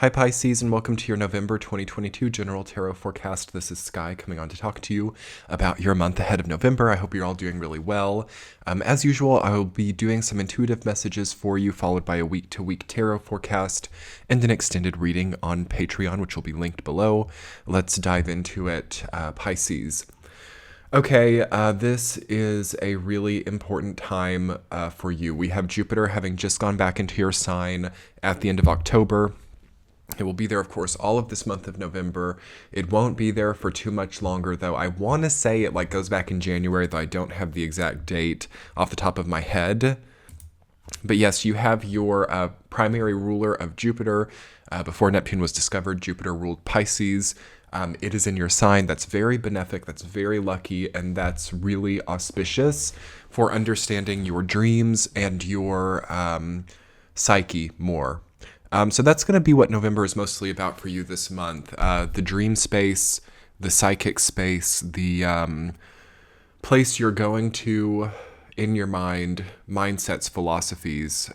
Hi Pisces, and welcome to your November 2022 General Tarot Forecast. This is Sky coming on to talk to you about your month ahead of November. I hope you're all doing really well. As usual, I will be doing some intuitive messages for you, followed by a week-to-week tarot forecast and an extended reading on Patreon, which will be linked below. Let's dive into it, Pisces. Okay, this is a really important time for you. We have Jupiter having just gone back into your sign at the end of October. It will be there, of course, all of this month of November. It won't be there for too much longer, though. I want to say it goes back in January, though I don't have the exact date off the top of my head. But yes, you have your primary ruler of Jupiter. Before Neptune was discovered, Jupiter ruled Pisces. It is in your sign. That's very benefic, that's very lucky, and that's really auspicious for understanding your dreams and your psyche more. So that's going to be what November is mostly about for you this month. The dream space, the psychic space, the place you're going to in your mind, mindsets, philosophies,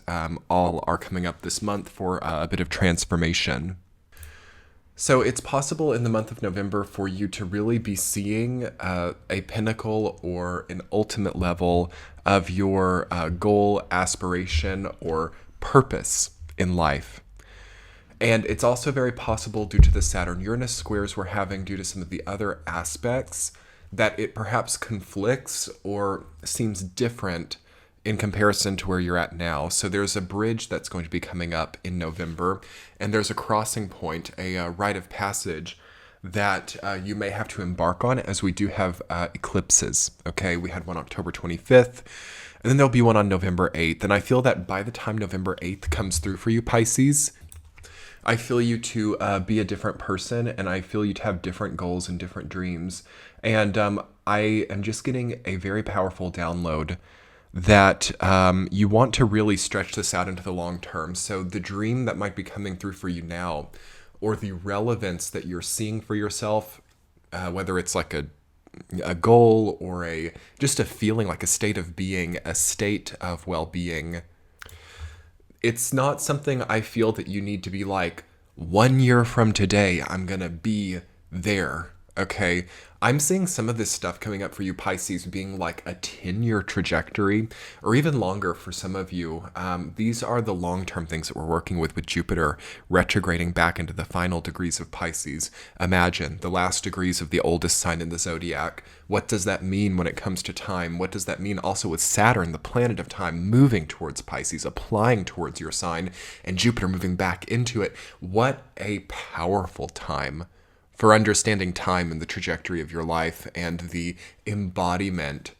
all are coming up this month for a bit of transformation. So it's possible in the month of November for you to really be seeing a pinnacle or an ultimate level of your goal, aspiration, or purpose in life. And it's also very possible due to the Saturn-Uranus squares we're having due to some of the other aspects that it perhaps conflicts or seems different in comparison to where you're at now. So there's a bridge that's going to be coming up in November, and there's a crossing point, a rite of passage that you may have to embark on, as we do have eclipses. Okay, we had one October 25th, and then there'll be one on November 8th. And I feel that by the time November 8th comes through for you, Pisces, I feel you to be a different person, and I feel you to have different goals and different dreams. And I am just getting a very powerful download that you want to really stretch this out into the long term. So the dream that might be coming through for you now, or the relevance that you're seeing for yourself, whether it's like a goal or just a feeling, like a state of being, a state of well-being. It's not something I feel that you need to be like, 1 year from today, I'm going to be there. Okay, I'm seeing some of this stuff coming up for you, Pisces, being like a 10-year trajectory, or even longer for some of you. These are the long-term things that we're working with Jupiter retrograding back into the final degrees of Pisces. Imagine the last degrees of the oldest sign in the zodiac. What does that mean when it comes to time? What does that mean also with Saturn, the planet of time, moving towards Pisces, applying towards your sign, and Jupiter moving back into it? What a powerful time for understanding time and the trajectory of your life and the embodiment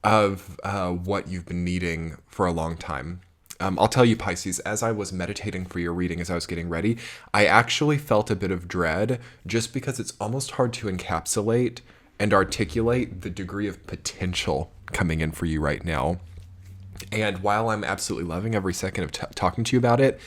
of what you've been needing for a long time. I'll tell you, Pisces, as I was meditating for your reading, as I was getting ready, I actually felt a bit of dread just because it's almost hard to encapsulate and articulate the degree of potential coming in for you right now. And while I'm absolutely loving every second of talking to you about it,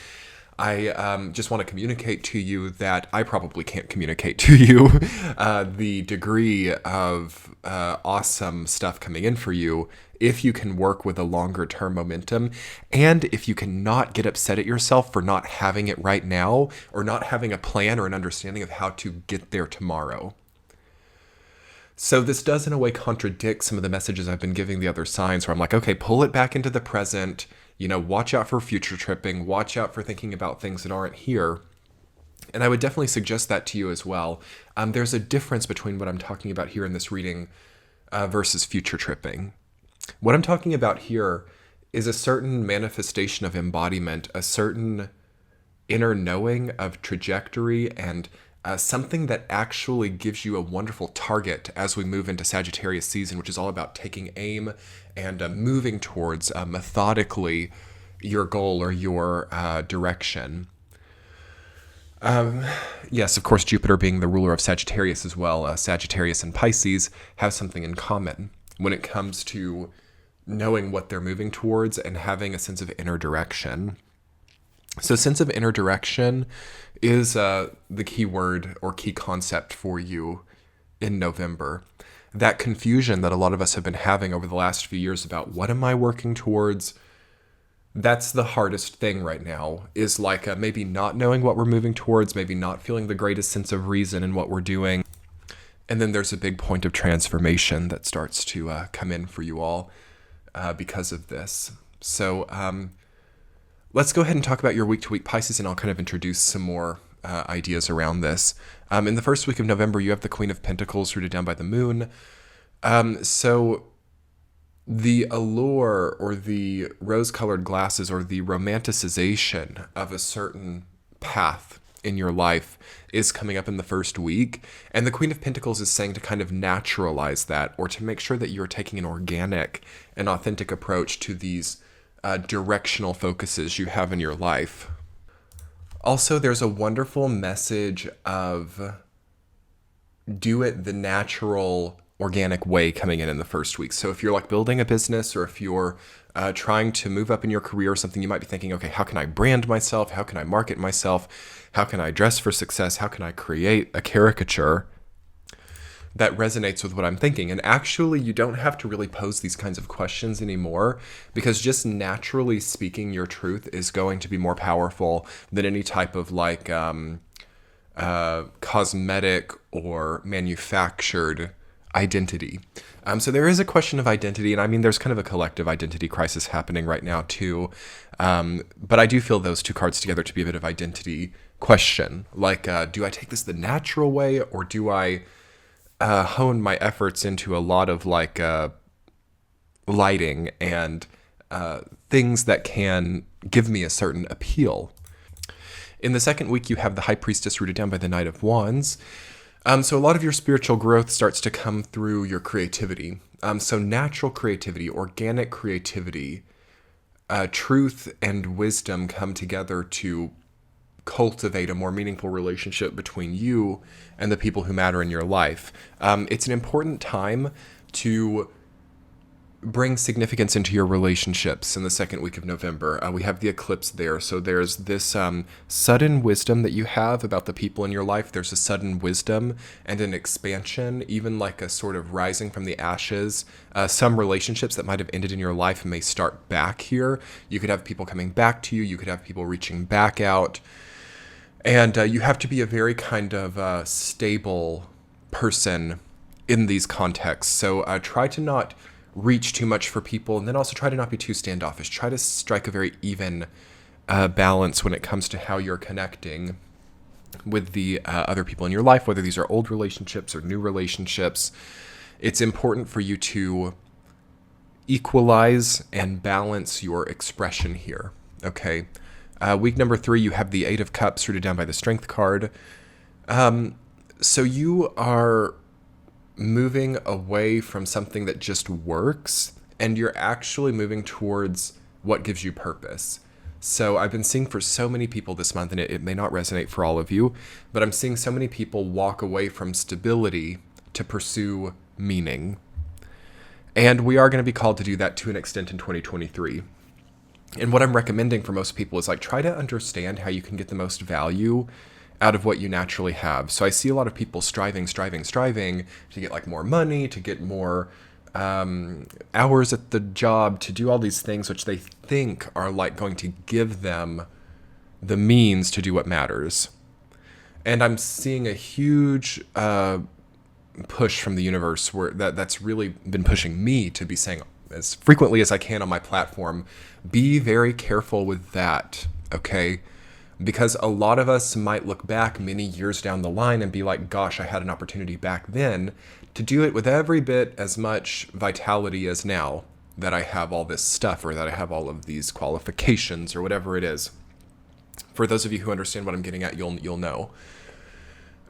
I just want to communicate to you that I probably can't communicate to you the degree of awesome stuff coming in for you if you can work with a longer term momentum, and if you cannot get upset at yourself for not having it right now, or not having a plan or an understanding of how to get there tomorrow. So this does in a way contradict some of the messages I've been giving the other signs, where I'm like, okay, pull it back into the present. Watch out for future tripping, watch out for thinking about things that aren't here. And I would definitely suggest that to you as well. There's a difference between what I'm talking about here in this reading versus future tripping. What I'm talking about here is a certain manifestation of embodiment, a certain inner knowing of trajectory, and something that actually gives you a wonderful target as we move into Sagittarius season, which is all about taking aim and moving towards methodically your goal or your direction. Yes, of course, Jupiter being the ruler of Sagittarius as well, Sagittarius and Pisces have something in common when it comes to knowing what they're moving towards and having a sense of inner direction. So sense of inner direction is the key word or key concept for you in November. That confusion that a lot of us have been having over the last few years about what am I working towards, That's the hardest thing right now, is like maybe not knowing what we're moving towards, maybe not feeling the greatest sense of reason in what we're doing. And then there's a big point of transformation that starts to come in for you all because of this. So let's go ahead and talk about your week-to-week Pisces, and I'll kind of introduce some more ideas around this. In the first week of November, you have the Queen of Pentacles rooted down by the moon. So the allure or the rose-colored glasses or the romanticization of a certain path in your life is coming up in the first week. And the Queen of Pentacles is saying to kind of naturalize that, or to make sure that you're taking an organic and authentic approach to these directional focuses you have in your life. Also, there's a wonderful message of do it the natural, organic way coming in the first week. So if you're like building a business, or if you're trying to move up in your career or something, you might be thinking, okay, how can I brand myself? How can I market myself? How can I dress for success? How can I create a caricature that resonates with what I'm thinking? And actually, you don't have to really pose these kinds of questions anymore, because just naturally speaking your truth is going to be more powerful than any type of like cosmetic or manufactured identity. So there is a question of identity, and I mean, there's kind of a collective identity crisis happening right now too. But I do feel those two cards together to be a bit of identity question. Like, do I take this the natural way, or do I hone my efforts into a lot of like lighting and things that can give me a certain appeal? In the second week, you have the High Priestess rooted down by the Knight of Wands. So a lot of your spiritual growth starts to come through your creativity. So natural creativity, organic creativity, truth and wisdom come together to cultivate a more meaningful relationship between you and the people who matter in your life. It's an important time to bring significance into your relationships in the second week of November. We have the eclipse there. So there's this sudden wisdom that you have about the people in your life. There's a sudden wisdom and an expansion, even like a sort of rising from the ashes. Some relationships that might have ended in your life may start back here. You could have people coming back to you. You could have people reaching back out. And you have to be a very kind of stable person in these contexts. So try to not reach too much for people, and then also try to not be too standoffish. Try to strike a very even balance when it comes to how you're connecting with the other people in your life, whether these are old relationships or new relationships. It's important for you to equalize and balance your expression here, okay? Week number 3, you have the Eight of Cups rooted down by the Strength card. So you are moving away from something that just works, and you're actually moving towards what gives you purpose. So I've been seeing for so many people this month, and it may not resonate for all of you, but I'm seeing so many people walk away from stability to pursue meaning. And we are going to be called to do that to an extent in 2023. And what I'm recommending for most people is like, try to understand how you can get the most value out of what you naturally have. So I see a lot of people striving to get like more money, to get more hours at the job, to do all these things which they think are like going to give them the means to do what matters. And I'm seeing a huge push from the universe where that's really been pushing me to be saying as frequently as I can on my platform, be very careful with that, okay? Because a lot of us might look back many years down the line and be like, gosh, I had an opportunity back then to do it with every bit as much vitality as now that I have all this stuff, or that I have all of these qualifications, or whatever it is. For those of you who understand what I'm getting at, you'll know.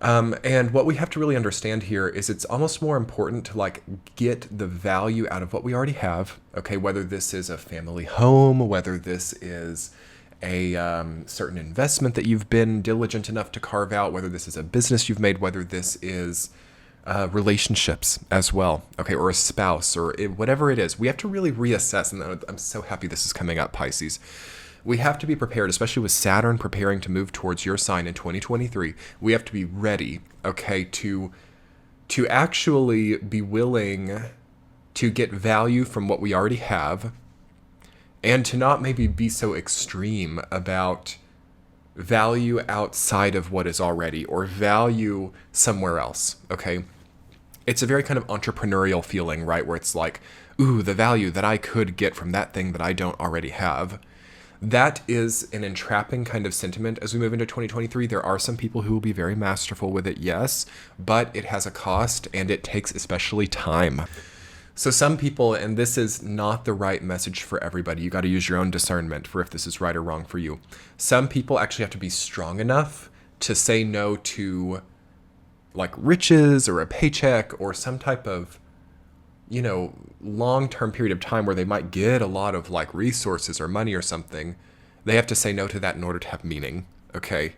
And what we have to really understand here is it's almost more important to like get the value out of what we already have. Okay, whether this is a family home, whether this is a certain investment that you've been diligent enough to carve out, whether this is a business you've made, whether this is relationships as well, okay, or a spouse, or whatever it is. We have to really reassess, and I'm so happy this is coming up, Pisces. We have to be prepared, especially with Saturn preparing to move towards your sign in 2023. We have to be ready, okay, to actually be willing to get value from what we already have, and to not maybe be so extreme about value outside of what is already or value somewhere else. Okay. It's a very kind of entrepreneurial feeling, right? Where it's like, ooh, the value that I could get from that thing that I don't already have. That is an entrapping kind of sentiment as we move into 2023. There are some people who will be very masterful with it, yes, but it has a cost and it takes especially time. So some people, and this is not the right message for everybody, you got to use your own discernment for if this is right or wrong for you. Some people actually have to be strong enough to say no to like riches or a paycheck or some type of, long-term period of time where they might get a lot of like resources or money or something. They have to say no to that in order to have meaning. Okay.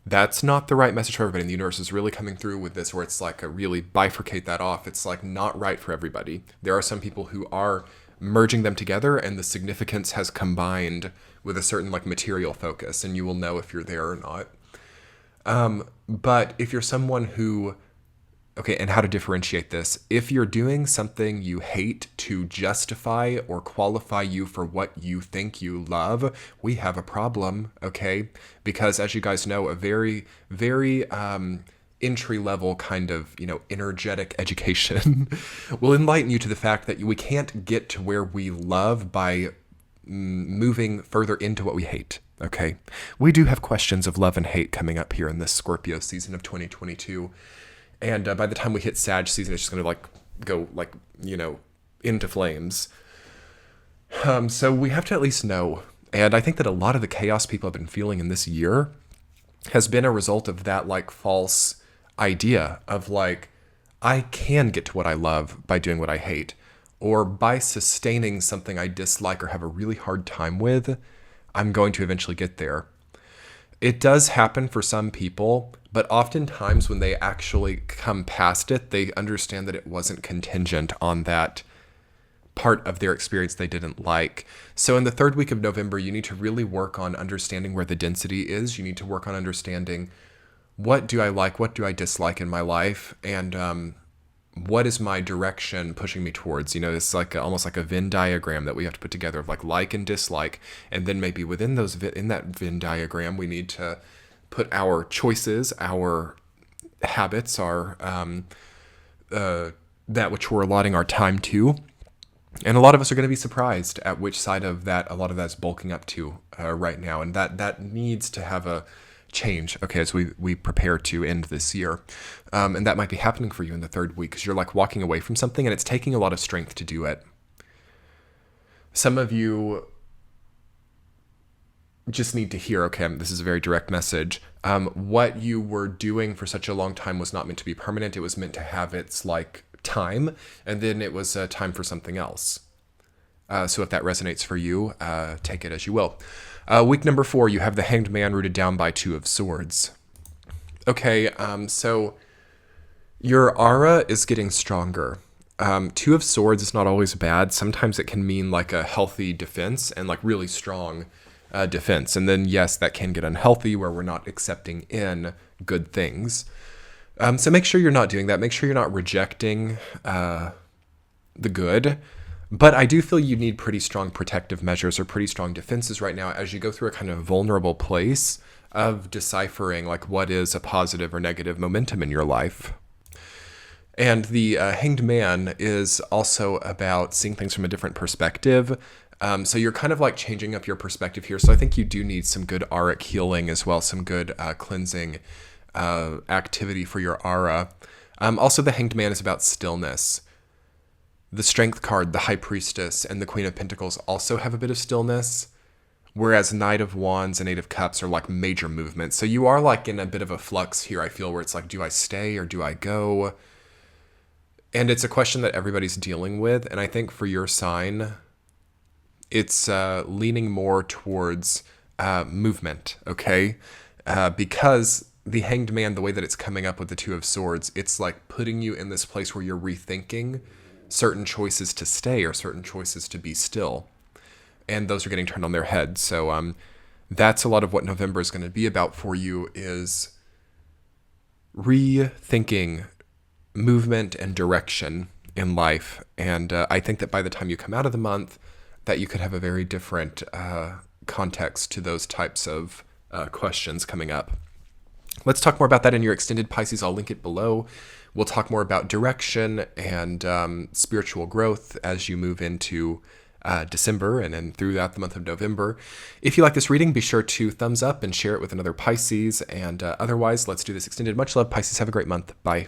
That's not the right message for everybody. And the universe is really coming through with this where it's like a really bifurcate that off. It's like not right for everybody. There are some people who are merging them together and the significance has combined with a certain like material focus, and you will know if you're there or not. But if you're someone who, okay, and how to differentiate this. If you're doing something you hate to justify or qualify you for what you think you love, we have a problem, okay? Because as you guys know, a very, very entry level kind of, energetic education will enlighten you to the fact that we can't get to where we love by moving further into what we hate. Okay, we do have questions of love and hate coming up here in this Scorpio season of 2022. And by the time we hit Sag season, it's just going to go into flames. So we have to at least know. And I think that a lot of the chaos people have been feeling in this year has been a result of that like false idea of like, I can get to what I love by doing what I hate, or by sustaining something I dislike or have a really hard time with, I'm going to eventually get there. It does happen for some people, but oftentimes when they actually come past it, they understand that it wasn't contingent on that part of their experience they didn't like. So in the third week of November, you need to really work on understanding where the density is. You need to work on understanding what do I like, what do I dislike in my life, and what is my direction pushing me towards. It's like almost like a Venn diagram that we have to put together of like and dislike, and then maybe within those in that Venn diagram we need to put our choices, our habits, our that which we're allotting our time to. And a lot of us are going to be surprised at which side of that a lot of that's bulking up to right now, and that needs to have a change, okay, as we prepare to end this year. And that might be happening for you in the third week because you're like walking away from something and it's taking a lot of strength to do it. Some of you just need to hear, okay, this is a very direct message. What you were doing for such a long time was not meant to be permanent. It was meant to have its like time, and then it was time for something else. So if that resonates for you, take it as you will. Week number 4, you have the Hanged Man rooted down by 2 of Swords. Okay, so your aura is getting stronger. 2 of Swords is not always bad. Sometimes it can mean like a healthy defense and like really strong defense. And then, yes, that can get unhealthy where we're not accepting in good things. So make sure you're not doing that. Make sure you're not rejecting the good. But I do feel you need pretty strong protective measures or pretty strong defenses right now as you go through a kind of vulnerable place of deciphering like what is a positive or negative momentum in your life. And the Hanged Man is also about seeing things from a different perspective. So you're kind of like changing up your perspective here. So I think you do need some good auric healing as well, some good cleansing activity for your aura. Also, the Hanged Man is about stillness. The Strength card, the High Priestess, and the Queen of Pentacles also have a bit of stillness, whereas Knight of Wands and Eight of Cups are like major movements. So you are like in a bit of a flux here, I feel, where it's like, do I stay or do I go? And it's a question that everybody's dealing with. And I think for your sign, it's leaning more towards movement, okay? Because the Hanged Man, the way that it's coming up with the 2 of Swords, it's like putting you in this place where you're rethinking certain choices to stay or certain choices to be still. And those are getting turned on their head. So that's a lot of what November is going to be about for you, is rethinking movement and direction in life. And I think that by the time you come out of the month, that you could have a very different context to those types of questions coming up. Let's talk more about that in your extended Pisces. I'll link it below. We'll talk more about direction and spiritual growth as you move into December and then throughout the month of November. If you like this reading, be sure to thumbs up and share it with another Pisces. And otherwise, let's do this extended. Much love, Pisces. Have a great month. Bye.